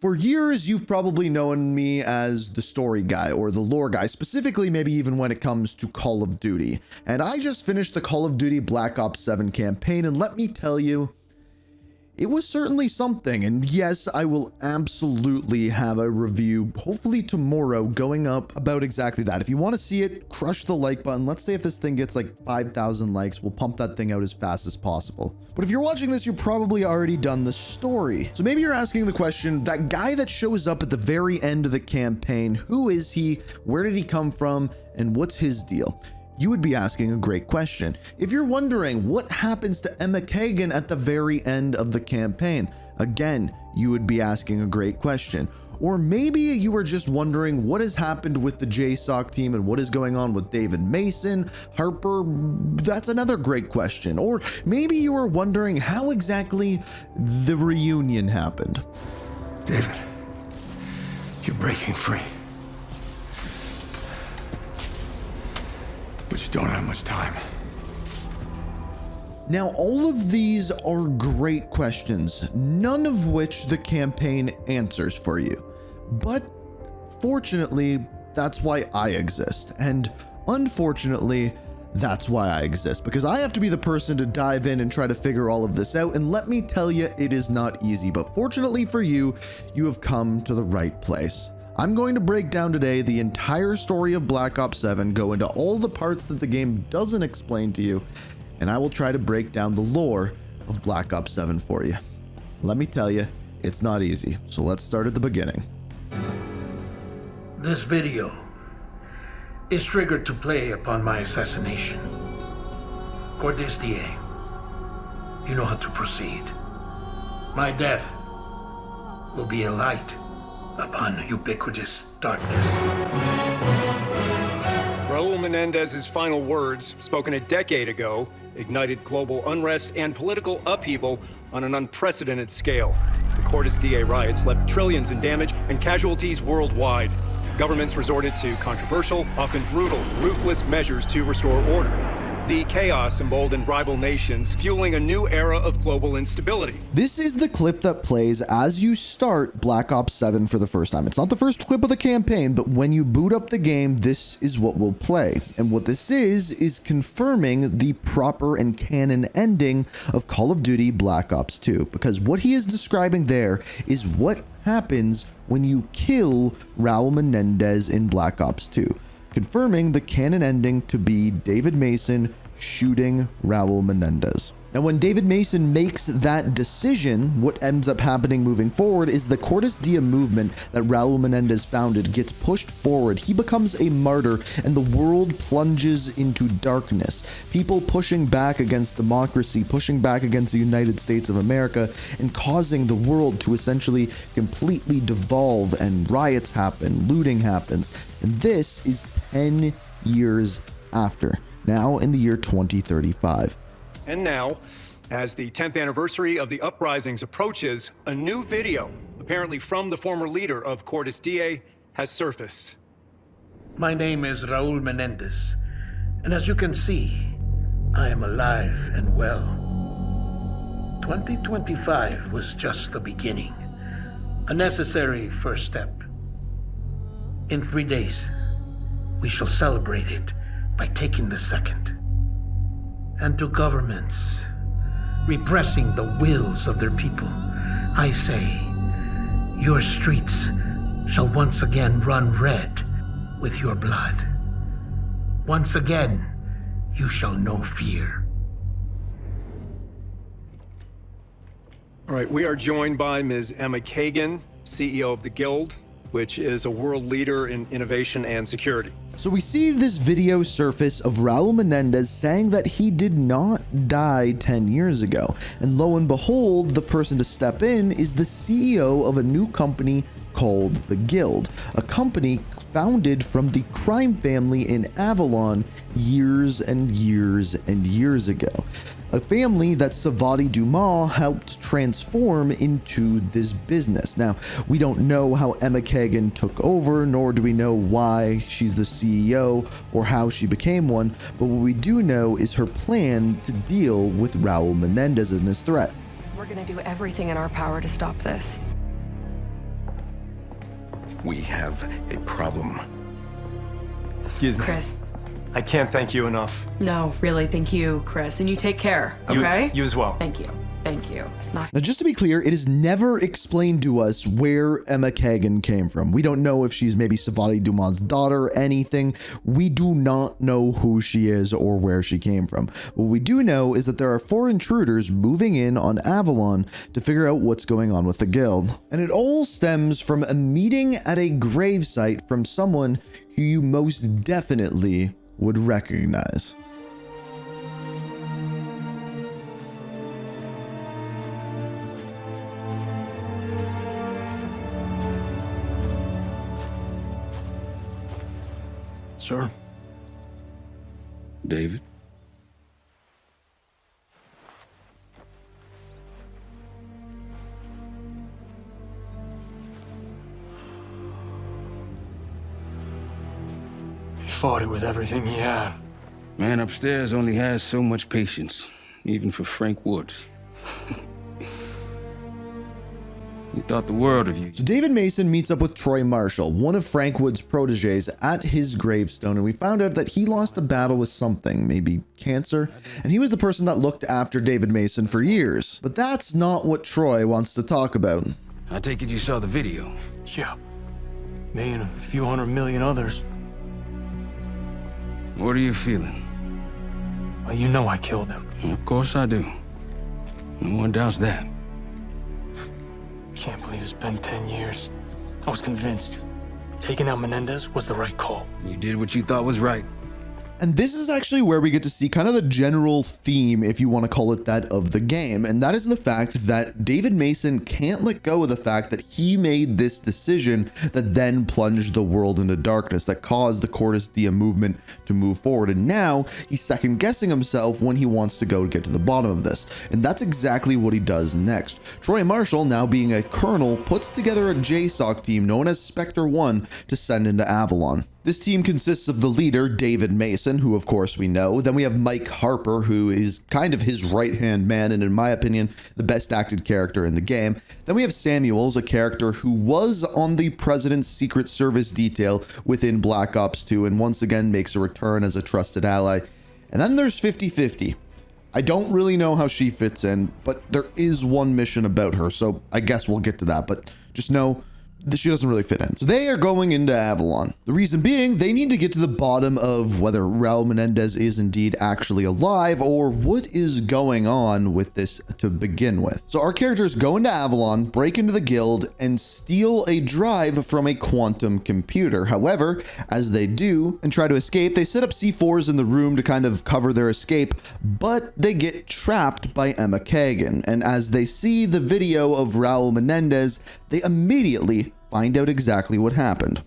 For years, you've probably known me as the story guy or the lore guy, specifically maybe even when it comes to Call of Duty. And I just finished the Call of Duty Black Ops 7 campaign, and let me tell you, it was certainly something. And yes, I will absolutely have a review, hopefully tomorrow, going up about exactly that. If you want to see it, crush the like button. Let's say if this thing gets like 5,000 likes, we'll pump that thing out as fast as possible. But if you're watching this, you're probably already done the story. So maybe you're asking the question, that guy that shows up at the very end of the campaign, who is he? Where did he come from? And what's his deal? You would be asking a great question. If you're wondering what happens to Emma Kagan at the very end of the campaign, again, you would be asking a great question. Or maybe you were just wondering what has happened with the JSOC team and what is going on with David Mason, Harper. That's another great question. Or maybe you were wondering how exactly the reunion happened. David, you're breaking free. But you don't have much time. Now, all of these are great questions, none of which the campaign answers for you. But fortunately, that's why I exist. And unfortunately, that's why I exist, because I have to be the person to dive in and try to figure all of this out. And let me tell you, it is not easy. But fortunately for you, you have come to the right place. I'm going to break down today the entire story of Black Ops 7, go into all the parts that the game doesn't explain to you, and I will try to break down the lore of Black Ops 7 for you. Let me tell you, it's not easy, so let's start at the beginning. This video is triggered to play upon my assassination. story.Today, you know how to proceed. My death will be a light upon ubiquitous darkness. Raul Menendez's final words, spoken a decade ago, ignited global unrest and political upheaval on an unprecedented scale. The story.Today riots left trillions in damage and casualties worldwide. Governments resorted to controversial, often brutal, ruthless measures to restore order. The chaos emboldened rival nations, fueling a new era of global instability. This is the clip that plays as you start Black Ops 7 for the first time. It's not the first clip of the campaign, but when you boot up the game, this is what will play. And what this is confirming the proper and canon ending of Call of Duty Black Ops 2. Because what he is describing there is what happens when you kill Raul Menendez in Black Ops 2. Confirming the canon ending to be David Mason shooting Raul Menendez. Now, when David Mason makes that decision, what ends up happening moving forward is the story.Today movement that Raul Menendez founded gets pushed forward. He becomes a martyr and the world plunges into darkness. People pushing back against democracy, pushing back against the United States of America, and causing the world to essentially completely devolve, and riots happen, looting happens. And this is 10 years after, now in the year 2035. And now, as the 10th anniversary of the uprisings approaches, a new video, apparently from the former leader of story.Today, has surfaced. My name is Raul Menendez, and as you can see, I am alive and well. 2025 was just the beginning, a necessary first step. In 3 days, we shall celebrate it by taking the second. And to governments repressing the wills of their people, I say, your streets shall once again run red with your blood. Once again, you shall know fear. All right, we are joined by Ms. Emma Kagan, CEO of the Guild, which is a world leader in innovation and security. So we see this video surface of Raul Menendez saying that he did not die 10 years ago. And lo and behold, the person to step in is the CEO of a new company called the Guild, a company founded from the crime family in Avalon years and years and years ago. A family that Savati Dumas helped transform into this business. Now, we don't know how Emma Kagan took over, nor do we know why she's the CEO or how she became one, but what we do know is her plan to deal with Raul Menendez and his threat. We're gonna do everything in our power to stop this. We have a problem. Excuse me. Chris. I can't thank you enough. No, really, thank you, Chris. And you take care, okay? You as well. Thank you. Thank you. Not Now, just to be clear, it is never explained to us where Emma Kagan came from. We don't know if she's maybe Savati Duman's daughter, anything. We do not know who she is or where she came from. What we do know is that there are 4 intruders moving in on Avalon to figure out what's going on with the guild. And it all stems from a meeting at a gravesite from someone who you most definitely would recognize. Sir? David? He fought it with everything he had. Man upstairs only has so much patience, even for Frank Woods. He thought the world of you. So David Mason meets up with Troy Marshall, one of Frank Wood's proteges, at his gravestone, and we found out that he lost a battle with something, maybe cancer, and he was the person that looked after David Mason for years. But that's not what Troy wants to talk about. I take it you saw the video. Yeah. Me and a few 100 million others. What are you feeling? Well, you know I killed him. Of course I do. No one doubts that. Can't believe it's been 10 years. I was convinced taking out Menendez was the right call. You did what you thought was right. And this is actually where we get to see kind of the general theme, if you want to call it that, of the game. And that is the fact that David Mason can't let go of the fact that he made this decision that then plunged the world into darkness, that caused the Cordis Dia movement to move forward. And now he's second guessing himself when he wants to go to get to the bottom of this. And that's exactly what he does next. Troy Marshall, now being a colonel, puts together a JSOC team known as Spectre 1 to send into Avalon. This team consists of the leader, David Mason, who of course we know. Then we have Mike Harper, who is kind of his right-hand man, and in my opinion, the best acted character in the game. Then we have Samuels, a character who was on the President's Secret Service detail within Black Ops 2, and once again makes a return as a trusted ally. And then there's 50-50. I don't really know how she fits in, but there is one mission about her, so I guess we'll get to that, but just know she doesn't really fit in. So they are going into Avalon. The reason being, they need to get to the bottom of whether Raul Menendez is indeed actually alive or what is going on with this to begin with. So our characters go into Avalon, break into the guild, and steal a drive from a quantum computer. However, as they do and try to escape, they set up C4s in the room to kind of cover their escape, but they get trapped by Emma Kagan. And as they see the video of Raul Menendez, they immediately find out exactly what happened.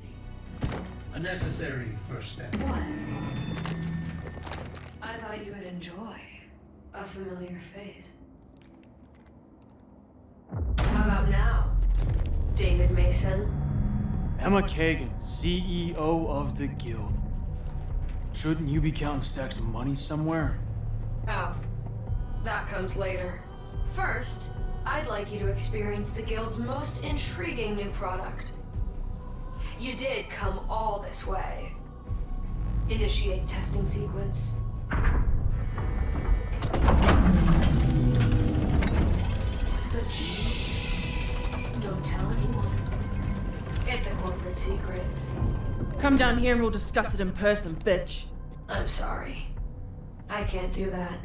A necessary first step. What? I thought you would enjoy a familiar face. How about now, David Mason? Emma Kagan, CEO of the Guild. Shouldn't you be counting stacks of money somewhere? Oh, that comes later. First, I'd like you to experience the Guild's most intriguing new product. You did come all this way. Initiate testing sequence. But shh, don't tell anyone. It's a corporate secret. come down here and we'll discuss it in person, bitch. I'm sorry. I can't do that.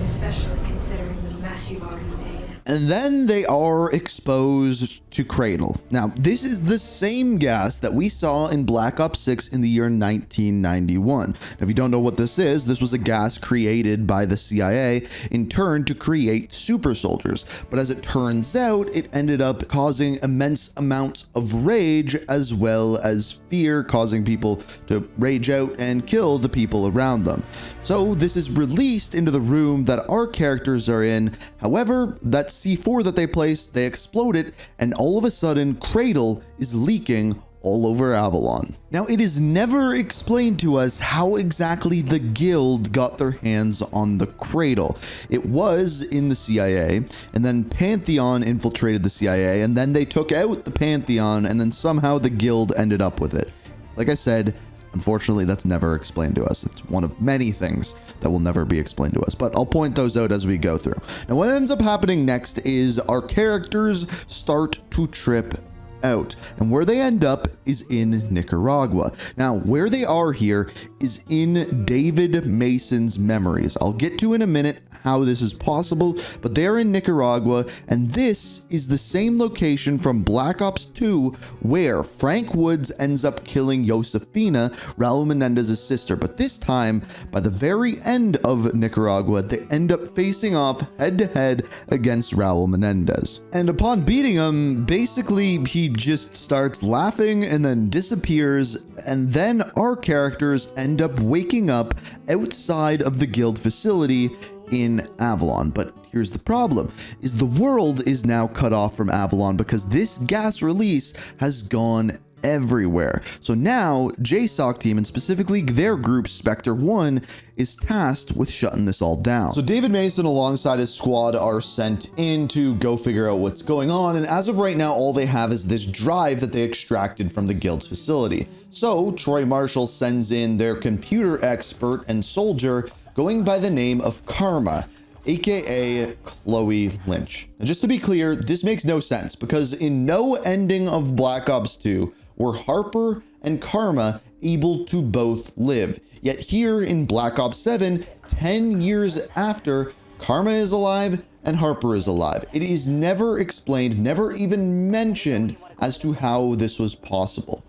Especially considering the mess you've already made. And then they are exposed to Cradle. Now, this is the same gas that we saw in Black Ops 6 in the year 1991. Now, if you don't know what this was a gas created by the CIA in turn to create super soldiers. But as it turns out, it ended up causing immense amounts of rage as well as fear, causing people to rage out and kill the people around them. So this is released into the room that our characters are in. However, that C4 that they placed, they explode it, and all of a sudden Cradle is leaking all over Avalon. Now, it is never explained to us how exactly the Guild got their hands on the Cradle. It was in the CIA, and then Pantheon infiltrated the CIA, and then they took out the Pantheon, and then somehow the Guild ended up with it. Like I said, unfortunately, that's never explained to us. It's one of many things that will never be explained to us, but I'll point those out as we go through. Now, what ends up happening next is our characters start to trip out, and where they end up is in Nicaragua. Now, where they are here is in David Mason's memories. I'll get to in a minute how this is possible, but they're in Nicaragua, and this is the same location from Black Ops 2 where Frank Woods ends up killing Josefina, Raul Menendez's sister. But this time, by the very end of Nicaragua, they end up facing off head to head against Raul Menendez. And upon beating him, basically he just starts laughing and then disappears, and then our characters end up waking up outside of the Guild facility in Avalon. But here's the problem, is the world is now cut off from Avalon because this gas release has gone everywhere. So now JSOC team, and specifically their group Spectre 1, is tasked with shutting this all down. So David Mason alongside his squad are sent in to go figure out what's going on, and as of right now all they have is this drive that they extracted from the Guild's facility. So Troy Marshall sends in their computer expert and soldier going by the name of Karma, aka Chloe Lynch. Now, just to be clear, this makes no sense because in no ending of Black Ops 2 were Harper and Karma able to both live. Yet here in Black Ops 7, 10 years after, Karma is alive and Harper is alive. It is never explained, never even mentioned as to how this was possible.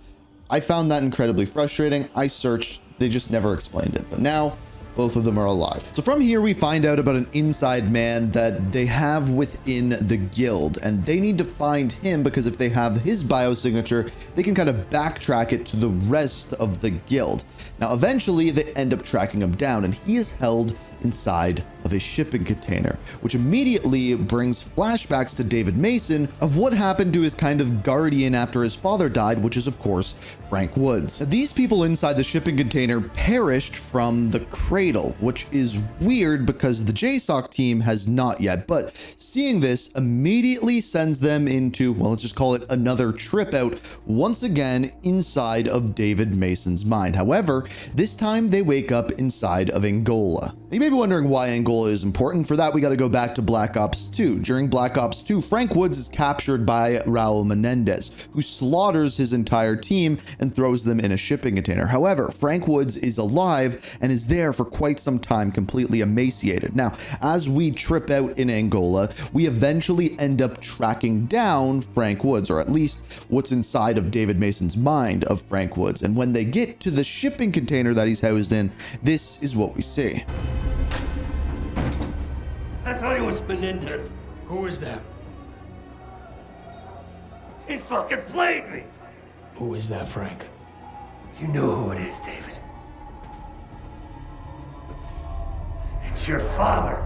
I found that incredibly frustrating. I searched, they just never explained it. But now, both of them are alive. So from here, we find out about an inside man that they have within the Guild, and they need to find him because if they have his biosignature, they can kind of backtrack it to the rest of the Guild. Now, eventually they end up tracking him down, and he is held inside of a shipping container, which immediately brings flashbacks to David Mason of what happened to his kind of guardian after his father died, which is of course Frank Woods. Now, these people inside the shipping container perished from the Cradle, which is weird because the JSOC team has not yet, but seeing this immediately sends them into, well, let's just call it another trip out once again inside of David Mason's mind. However, this time they wake up inside of Angola. You may be wondering why Angola is important. For that, we got to go back to Black Ops 2. During Black Ops 2, Frank Woods is captured by Raul Menendez, who slaughters his entire team and throws them in a shipping container. However, Frank Woods is alive and is there for quite some time, completely emaciated. Now, as we trip out in Angola, we eventually end up tracking down Frank Woods, or at least what's inside of David Mason's mind of Frank Woods. And when they get to the shipping container that he's housed in, this is what we see. I thought he was Menendez. Who is that? He fucking played me. Who is that, Frank? You know who it is, David. It's your father.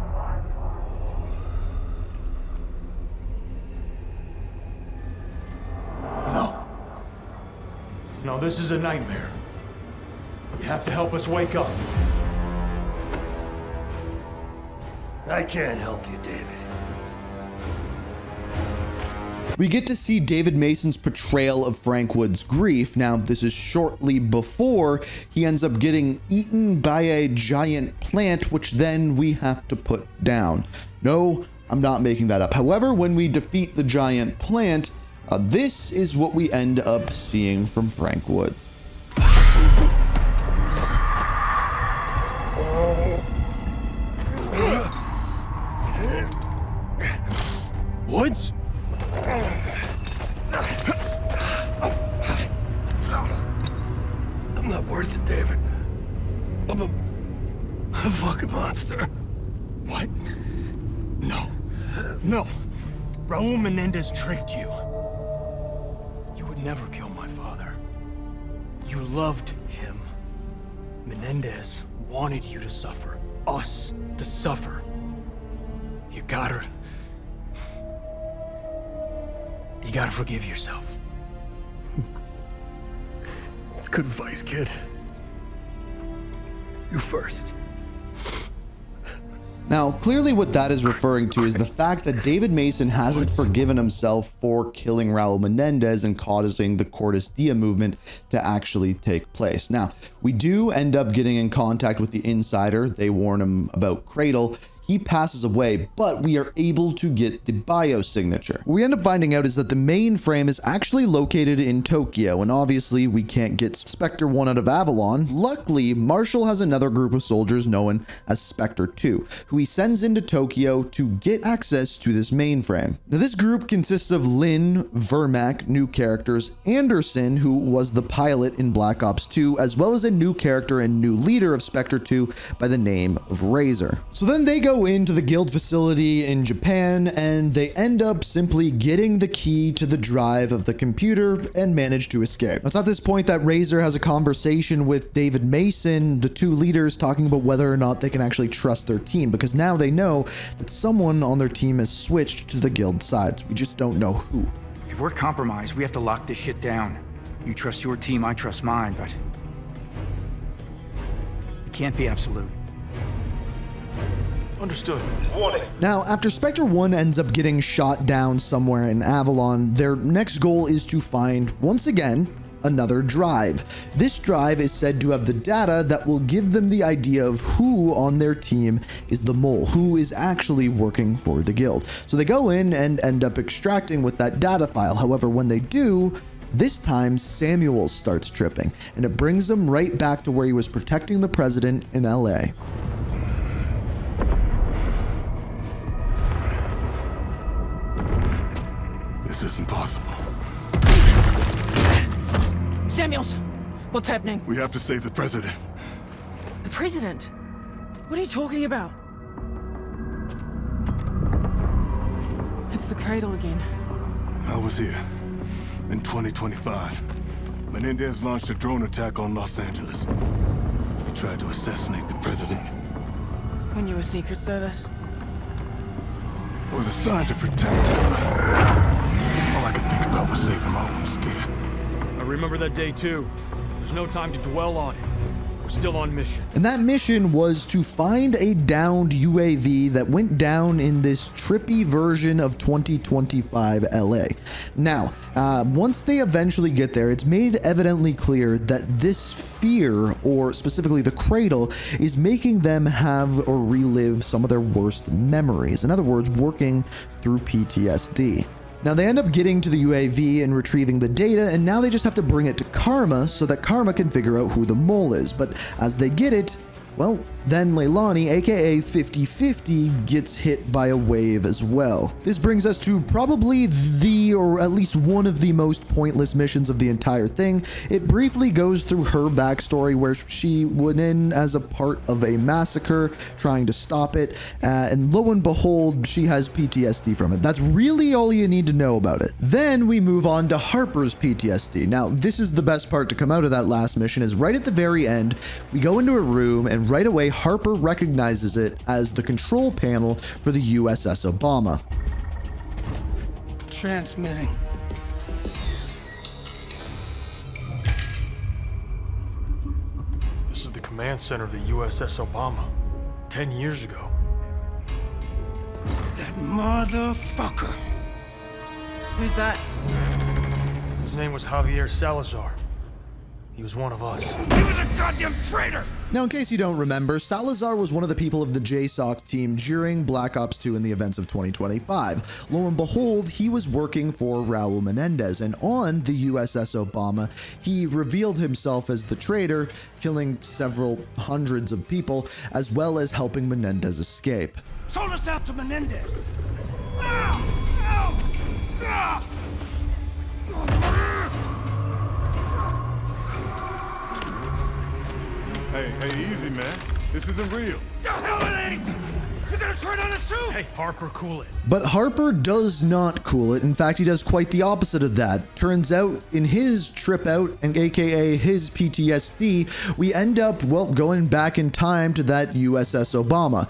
No. No, this is a nightmare. You have to help us wake up. I can't help you, David. We get to see David Mason's portrayal of Frank Woods' grief. Now, this is shortly before he ends up getting eaten by a giant plant, which then we have to put down. No, I'm not making that up. However, when we defeat the giant plant, this is what we end up seeing from Frank Woods. Woods? I'm not worth it, David. I'm a fucking monster. What? No. No. Raul Menendez tricked you. You would never kill my father. You loved him. Menendez wanted you to suffer. Us to suffer. You gotta forgive yourself. good advice, kid. You first. Now, clearly what that is referring to is the fact that David Mason hasn't forgiven himself for killing Raul Menendez and causing the Cortes Dia movement to actually take place. Now, we do end up getting in contact with the insider. They warn him about Cradle. He passes away, but we are able to get the biosignature. What we end up finding out is that the mainframe is actually located in Tokyo, and obviously we can't get Spectre 1 out of Avalon. Luckily, Marshall has another group of soldiers known as Spectre 2, who he sends into Tokyo to get access to this mainframe. Now, this group consists of Lynn, Vermac, new characters, Anderson, who was the pilot in Black Ops 2, as well as a new character and new leader of Spectre 2 by the name of Razor. So then they go into the guild facility in Japan, and they end up simply getting the key to the drive of the computer and manage to escape. It's at this point that Razor has a conversation with David Mason, the two leaders, talking about whether or not they can actually trust their team, because now they know that someone on their team has switched to the guild side. We just don't know who. If we're compromised, we have to lock this shit down. You trust your team, I trust mine, but it can't be absolute. Understood. Now, after Spectre 1 ends up getting shot down somewhere in Avalon, their next goal is to find, once again, another drive. This drive is said to have the data that will give them the idea of who on their team is the mole, who is actually working for the guild. So they go in and end up extracting with that data file. However, when they do, this time Samuel starts tripping, and it brings them right back to where he was protecting the president in LA. This isn't possible. Samuels, what's happening? We have to save the president. The president? What are you talking about? It's the Cradle again. I was here in 2025. Menendez launched a drone attack on Los Angeles. He tried to assassinate the president. When you were Secret Service? I was assigned to protect him. All I could think about was saving my own skin. I remember that day too. There's no time to dwell on it. We're still on mission. And that mission was to find a downed UAV that went down in this trippy version of 2025 LA. Now, once they eventually get there, it's made evidently clear that this fear, or specifically the Cradle, is making them have or relive some of their worst memories. In other words, working through PTSD. Now, they end up getting to the UAV and retrieving the data, and now they just have to bring it to Karma so that Karma can figure out who the mole is. But as they get it, well, then Leilani, aka 50-50, gets hit by a wave as well. This brings us to probably the, or at least one of the most pointless missions of the entire thing. It briefly goes through her backstory where she went in as a part of a massacre, trying to stop it, and lo and behold, she has PTSD from it. That's really all you need to know about it. Then we move on to Harper's PTSD. Now, this is the best part to come out of that last mission, is right at the very end, we go into a room, and right away, Harper recognizes it as the control panel for the USS Obama. Transmitting. This is the command center of the USS Obama. 10 years ago. That motherfucker. Who's that? His name was Javier Salazar. He was one of us. He was a goddamn traitor! Now, in case you don't remember, Salazar was one of the people of the JSOC team during Black Ops 2 in the events of 2025. Lo and behold, he was working for Raul Menendez, and on the USS Obama, he revealed himself as the traitor, killing several hundreds of people, as well as helping Menendez escape. Sold us out to Menendez! Ow! Ow! Ah! Hey, easy, man. This isn't real. The hell it ain't! You're gonna turn on us too! Hey, Harper, cool it. But Harper does not cool it. In fact, he does quite the opposite of that. Turns out, in his trip out, and aka his PTSD, we end up, well, going back in time to that USS Obama.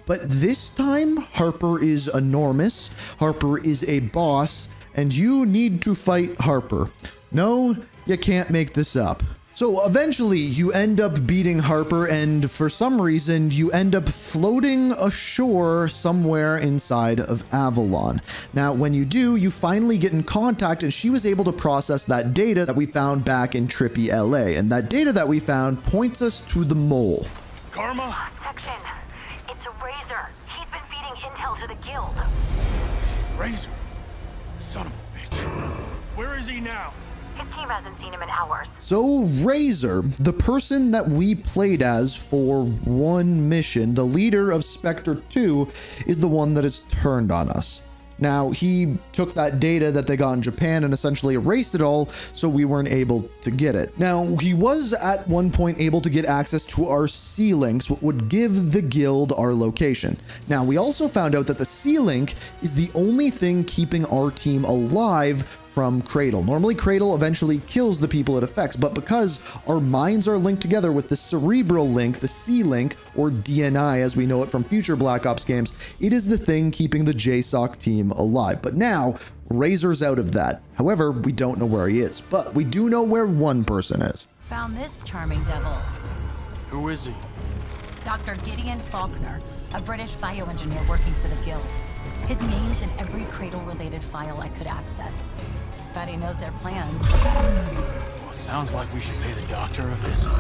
But this time, Harper is enormous, Harper is a boss, and you need to fight Harper. No, you can't make this up. So eventually you end up beating Harper, and for some reason you end up floating ashore somewhere inside of Avalon. Now, when you do, you finally get in contact, and she was able to process that data that we found back in Trippy LA. And that data that we found points us to the mole. Karma? Section. It's a Razor. He's been feeding intel to the guild. Razor? Son of a bitch. Where is he now? His team hasn't seen him in hours. So Razor, the person that we played as for one mission, the leader of Spectre 2, is the one that has turned on us. Now, he took that data that they got in Japan and essentially erased it all, so we weren't able to get it. Now, he was at one point able to get access to our C-Links, what would give the guild our location. Now, we also found out that the C-Link is the only thing keeping our team alive from Cradle. Normally, Cradle eventually kills the people it affects, but because our minds are linked together with the cerebral link, the C-Link, or DNI as we know it from future Black Ops games, it is the thing keeping the JSOC team alive. But now, Razor's out of that. However, we don't know where he is, but we do know where one person is. Found this charming devil. Who is he? Dr. Gideon Faulkner, a British bioengineer working for the Guild. His name's in every Cradle-related file I could access. Bet he knows their plans. Well, sounds like we should pay the doctor a visit.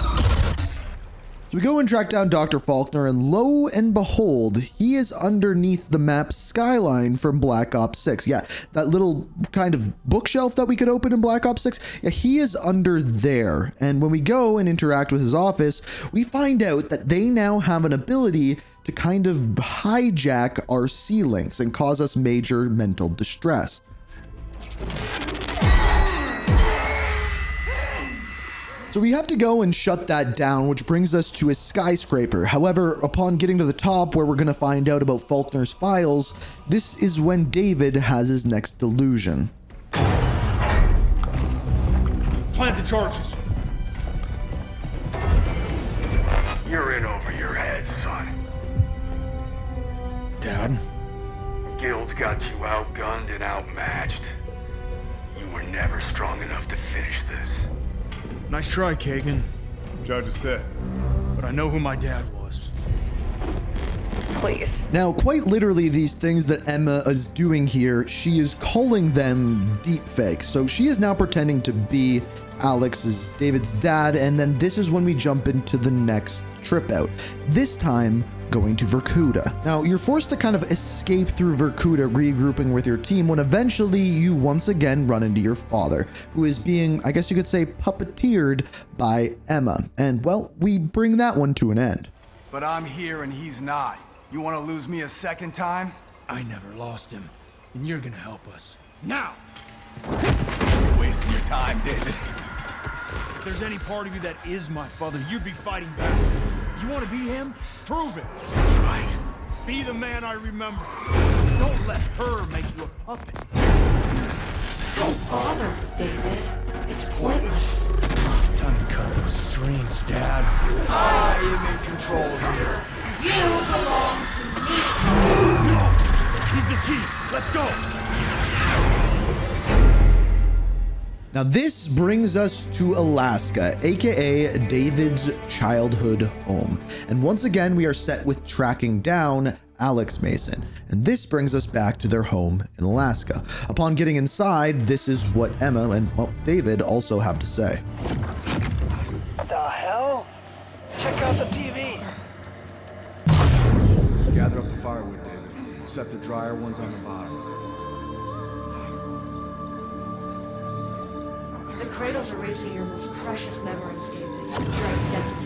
So we go and track down Dr. Faulkner, and lo and behold, he is underneath the map Skyline from Black Ops 6. Yeah, that little kind of bookshelf that we could open in Black Ops 6, yeah, he is under there. And when we go and interact with his office, we find out that they now have an ability to kind of hijack our C-Links and cause us major mental distress. So we have to go and shut that down, which brings us to a skyscraper. However, upon getting to the top where we're going to find out about Faulkner's files, this is when David has his next delusion. Plant the charges. You're in over your head, son. Dad? The Guild's got you outgunned and outmatched. You were never strong enough to finish this. Nice try, Kagan. Judge is set. But I know who my dad was. Please. Now, quite literally, these things that Emma is doing here, she is calling them deepfakes. So she is now pretending to be Alex's, David's dad, and then this is when we jump into the next trip out. This time, going to Vorkuta. Now, you're forced to kind of escape through Vorkuta, regrouping with your team, when eventually you once again run into your father, who is being, I guess you could say, puppeteered by Emma. And, well, we bring that one to an end. But I'm here and he's not. You want to lose me a second time? I never lost him, and you're gonna help us. Now! You're wasting your time, David. If there's any part of you that is my father, you'd be fighting back. You want to be him? Prove it. Right. Be the man I remember. Don't let her make you a puppet. Don't bother, David. It's pointless. Time to cut those strings, Dad. I am in control here. You belong to me. No! He's the key. Let's go. Now this brings us to Alaska, aka David's childhood home. And once again, we are set with tracking down Alex Mason. And this brings us back to their home in Alaska. Upon getting inside, this is what Emma and, well, David also have to say. The hell? Check out the TV. Gather up the firewood, David. Set the drier ones on the bottom. The Cradle's erasing your most precious memories, David. Your identity.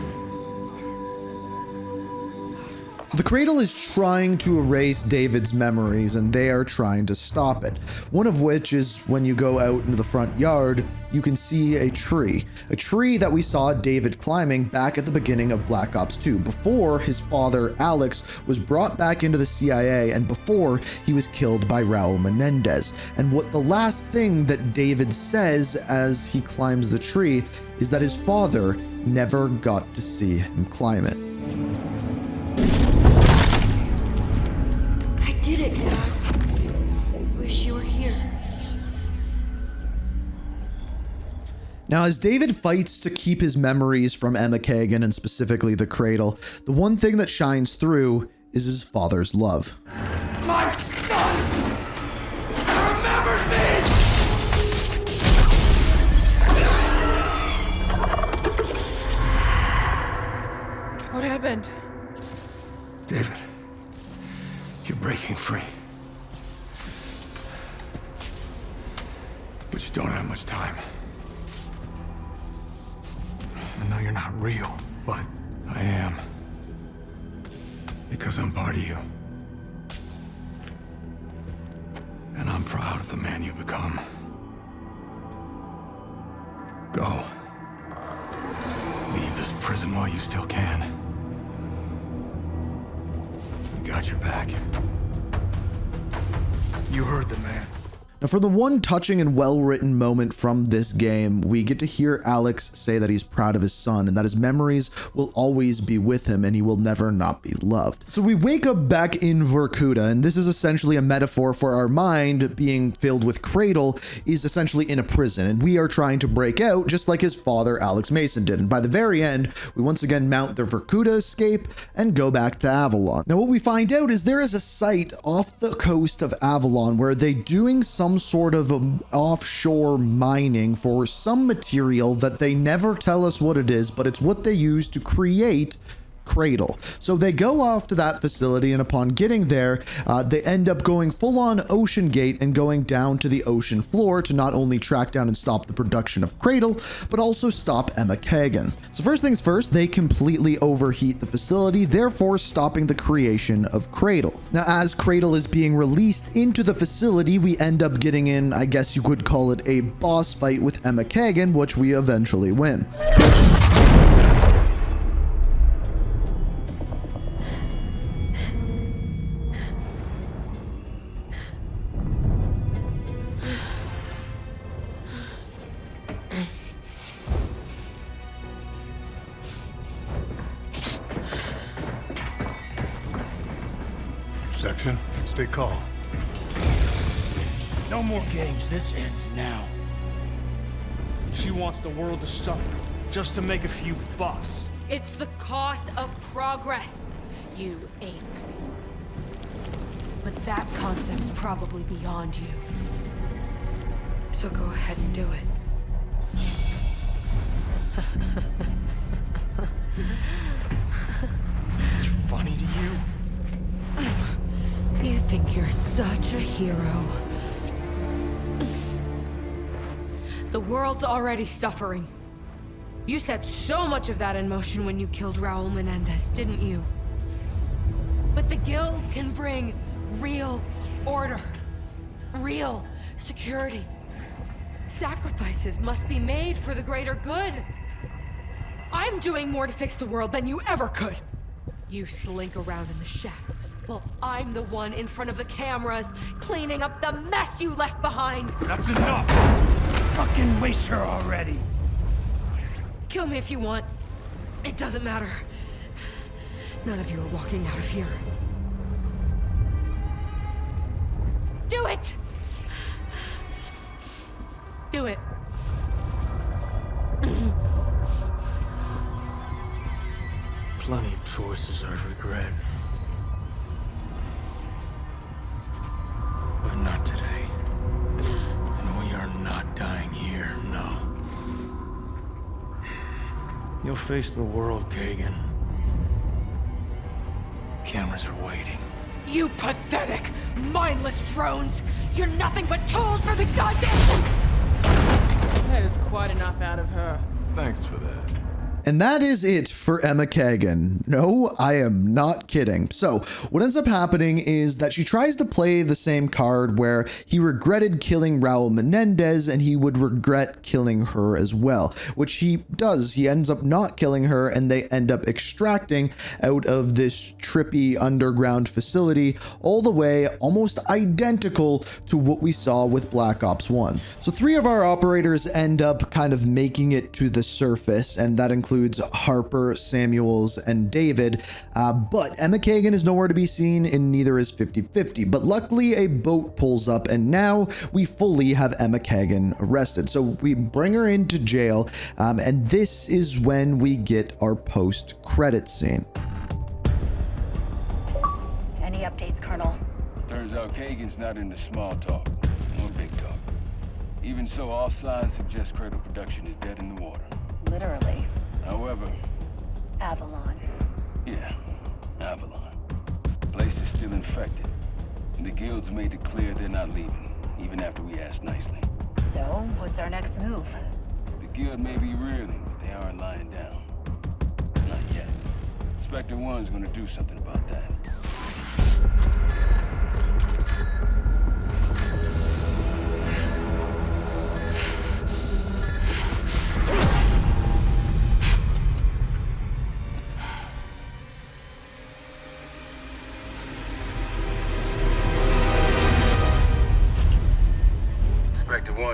So the Cradle is trying to erase David's memories, and they are trying to stop it. One of which is when you go out into the front yard, you can see a tree that we saw David climbing back at the beginning of Black Ops 2, before his father, Alex, was brought back into the CIA and before he was killed by Raul Menendez. And what the last thing that David says as he climbs the tree is that his father never got to see him climb it. I did it, Dad. Wish you were here. Now, as David fights to keep his memories from Emma Kagan and specifically the cradle, the one thing that shines through is his father's love. My son remembers me! What happened? David, you're breaking free. But you don't have much time. I know you're not real, but I am. Because I'm part of you. And I'm proud of the man you become. Go. Leave this prison while you still can. We got your back. You heard the man. Now, for the one touching and well-written moment from this game, we get to hear Alex say that he's proud of his son and that his memories will always be with him and he will never not be loved. So we wake up back in Vorkuta, and this is essentially a metaphor for our mind being filled with Cradle is essentially in a prison, and we are trying to break out just like his father, Alex Mason, did. And by the very end, we once again mount the Vorkuta escape and go back to Avalon. Now, what we find out is there is a site off the coast of Avalon where they're doing some sort of offshore mining for some material that they never tell us what it is, but it's what they use to create Cradle. So they go off to that facility, and upon getting there, they end up going full on Ocean Gate and going down to the ocean floor to not only track down and stop the production of Cradle, but also stop Emma Kagan. So first things first, they completely overheat the facility, therefore stopping the creation of Cradle. Now, as Cradle is being released into the facility, we end up getting in, I guess you could call it a boss fight with Emma Kagan, which we eventually win. Section, stay calm. No more games. This ends now. She wants the world to suffer just to make a few bucks. It's the cost of progress, you ape. But that concept's probably beyond you. So go ahead and do it. It's funny to you? You think you're such a hero. The world's already suffering. You set so much of that in motion when you killed Raul Menendez, didn't you? But the Guild can bring real order, real security. Sacrifices must be made for the greater good. I'm doing more to fix the world than you ever could. You slink around in the shadows, while I'm the one in front of the cameras, cleaning up the mess you left behind. That's enough! Fucking waste her already! Kill me if you want. It doesn't matter. None of you are walking out of here. Do it! Do it. Plenty of choices I regret. But not today. And we are not dying here, no. You'll face the world, Kagan. Cameras are waiting. You pathetic, mindless drones! You're nothing but tools for the goddamn... That is quite enough out of her. Thanks for that. And that is it for Emma Kagan. No, I am not kidding. So what ends up happening is that she tries to play the same card where he regretted killing Raul Menendez and he would regret killing her as well, which he does. He ends up not killing her and they end up extracting out of this trippy underground facility all the way almost identical to what we saw with Black Ops 1. So 3 of our operators end up kind of making it to the surface, and that includes includes Harper, Samuels, and David. But Emma Kagan is nowhere to be seen, and neither is 50-50. But luckily, a boat pulls up, and now we fully have Emma Kagan arrested. So we bring her into jail, and this is when we get our post-credit scene. Any updates, Colonel? Turns out Kagan's not into small talk, or big talk. Even so, all signs suggest cradle production is dead in the water. Literally. However... Avalon. Yeah, Avalon. The place is still infected, and the guild's made it clear they're not leaving, even after we asked nicely. So, what's our next move? The guild may be reeling, but they aren't lying down. Not yet. Inspector 1's gonna do something about that.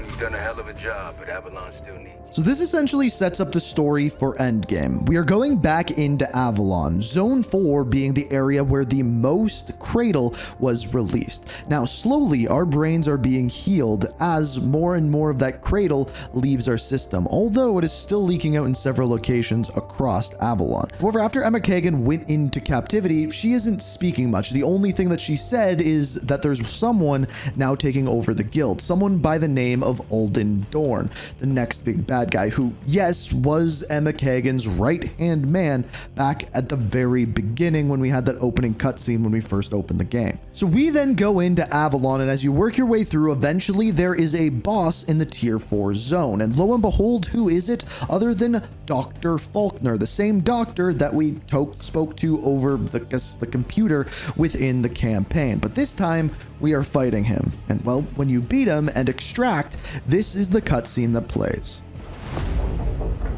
You've done a hell of a job, but Avalon still needs. So this essentially sets up the story for Endgame. We are going back into Avalon, Zone 4 being the area where the most Cradle was released. Now, slowly, our brains are being healed as more and more of that Cradle leaves our system, although it is still leaking out in several locations across Avalon. However, after Emma Kagan went into captivity, she isn't speaking much. The only thing that she said is that there's someone now taking over the guild, someone by the name of Alden Dorn, the next big bad guy, who, yes, was Emma Kagan's right-hand man back at the very beginning when we had that opening cutscene when we first opened the game. So we then go into Avalon, and as you work your way through, eventually there is a boss in the Tier 4 zone, and lo and behold, who is it other than Dr. Faulkner, the same doctor that we spoke to over the computer within the campaign. But this time, we are fighting him, and well, when you beat him and extract, this is the cutscene that plays.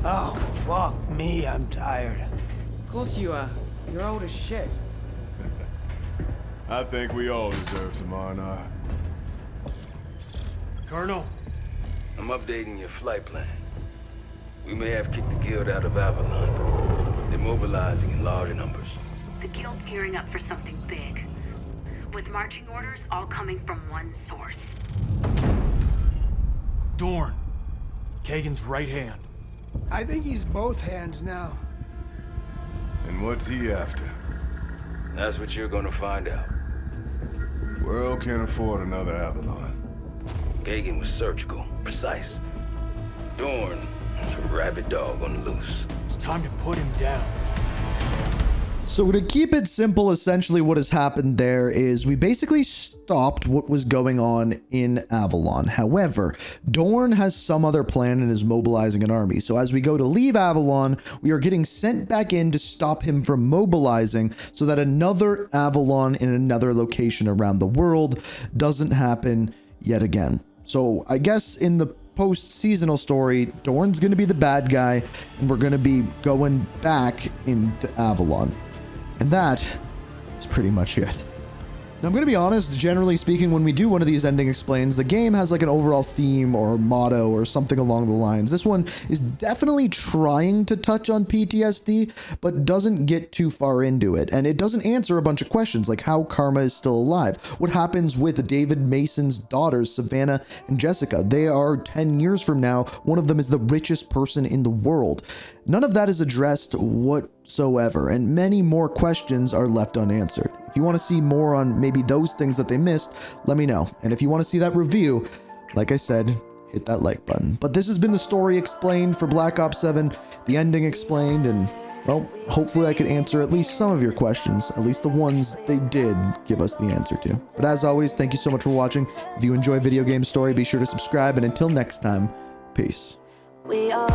Oh, fuck me, I'm tired. Of course you are. You're old as shit. I think we all deserve some R&R. Colonel? I'm updating your flight plan. We may have kicked the guild out of Avalon, but they're mobilizing in large numbers. The guild's gearing up for something big, with marching orders all coming from one source. Dorn. Kagan's right hand. I think he's both hands now. And what's he after? That's what you're gonna find out. World can't afford another Avalon. Kagan was surgical, precise. Dorn is a rabid dog on the loose. It's time to put him down. So to keep it simple, essentially what has happened there is we basically stopped what was going on in Avalon. However, Dorn has some other plan and is mobilizing an army. So as we go to leave Avalon, we are getting sent back in to stop him from mobilizing so that another Avalon in another location around the world doesn't happen yet again. So I guess in the post-seasonal story, Dorn's going to be the bad guy, and we're going to be going back into Avalon. And that is pretty much it. Now, I'm going to be honest, generally speaking, when we do one of these ending explains, the game has like an overall theme or motto or something along the lines. This one is definitely trying to touch on PTSD, but doesn't get too far into it. And it doesn't answer a bunch of questions like how Karma is still alive, what happens with David Mason's daughters, Savannah and Jessica. They are 10 years from now. One of them is the richest person in the world. None of that is addressed whatsoever, and many more questions are left unanswered. If you want to see more on maybe those things that they missed, let me know. And if you want to see that review, like I said, hit that like button. But this has been the story explained for Black Ops 7, the ending explained, and well, hopefully I could answer at least some of your questions, at least the ones they did give us the answer to. But as always, thank you so much for watching. If you enjoy Video Game Story, be sure to subscribe, and until next time, peace. We are